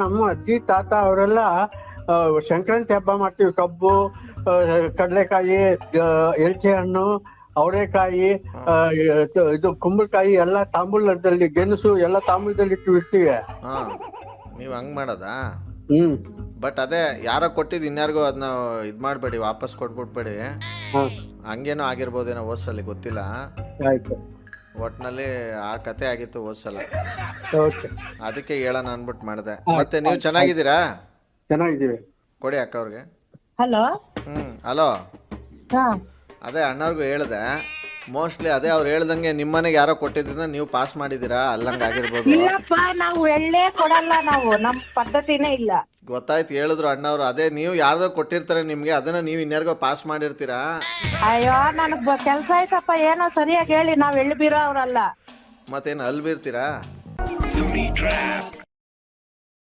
ನಮ್ಮ ಅಜ್ಜಿ ತಾತ ಅವರೆಲ್ಲ ಸಂಕ್ರಾಂತಿ ಹಬ್ಬ ಮಾಡ್ತೀವಿ. ಕಬ್ಬು, ಕಡಲೆಕಾಯಿ, ಎಲ್ಚೆ ಹಣ್ಣು, ಅವರೆಕಾಯಿ, ಇದು ಕುಂಬಳಕಾಯಿ ಎಲ್ಲ ತಾಂಬೂಲದಲ್ಲಿ, ಗೆಣಸು ಎಲ್ಲ ತಾಂಬೂಲದಲ್ಲಿ ಇರ್ತೀವಿ. ಹಾ, ನೀವು ಹಂಗೆ ಮಾಡೋದಾ? ಹ್ಮ್. ಬಟ್ ಅದೇ ಯಾರೋ ಕೊಟ್ಟಿದ್ದು ಇನ್ಯಾರಿಗೂ ಅದನ್ನ ಇದು ಮಾಡಬೇಡಿ, ವಾಪಸ್ ಕೊಟ್ಬಿಡ್ಬೇಡಿ. ಹಂಗೇನೋ ಆಗಿರ್ಬೋದೇನೋ ಹೋದ್ಸಲಿ, ಗೊತ್ತಿಲ್ಲ. ಆಯ್ತು. ಒಟ್ಟಿನಲ್ಲಿ ಆ ಕತೆ ಆಗಿತ್ತು ಹೋದ್ಸಲ, ಓಕೆ. ಅದಕ್ಕೆ ಹೇಳೋಣ ಅನ್ಬಿಟ್ಟು ಮಾಡಿದೆ. ಮತ್ತೆ ನೀವು ಚೆನ್ನಾಗಿದ್ದೀರಾ? ಚೆನ್ನಾಗಿದ್ದೀವಿ. ಕೊಡಿ ಅಕ್ಕ ಅವ್ರಿಗೆ. ಹಲೋ. ಹಲೋ. ಹಾ, ಅದೇ ಅಣ್ಣವ್ರಿಗೂ ಹೇಳಿದೆ. ಮೋಸ್ಟ್ಲಿ ಅದೇ ಅವ್ರು ಹೇಳ್ದಂಗೆ ನಿಮ್ಮನೆಗೆ ಯಾರೋ ಕೊಟ್ಟಿದ್ದರಿಂದ ನೀವು ಪಾಸ್ ಮಾಡಿದ್ದೀರಾ, ಅಲ್ಲಂಗೆ ಆಗಿರ್ಬೋದು. ಇಲ್ಲಪ್ಪ, ನಾವು ಎಳ್ಳೇ ಕೊಡಲ್ಲ, ನಾವು ನಮ್ ಪದ್ಧತಿನೇ ಇಲ್ಲ. ಗೊತ್ತಾಯ್ತು, ಹೇಳಿದ್ರು ಅಣ್ಣವ್ರು. ಅದೇ ನೀವು ಯಾರ್ದೋ ಕೊಟ್ಟಿರ್ತಾರೆ ನಿಮ್ಗೆ, ಅದನ್ನ ನೀವು ಇನ್ಯಾರಿಗೋ ಪಾಸ್ ಮಾಡಿರ್ತೀರಾ. ಅಯ್ಯೋ, ನನಗ್ ಕೆಲ್ಸ ಆಯ್ತಪ್ಪ, ಏನೋ ಸರಿಯಾಗಿ ಹೇಳಿ. ನಾವ್ ಎಳ್ಳು ಬೀರೋ ಅವ್ರಲ್ಲ. ಮತ್ತೇನು ಅಲ್ಲಿ ಬೀರ್ತೀರಾ?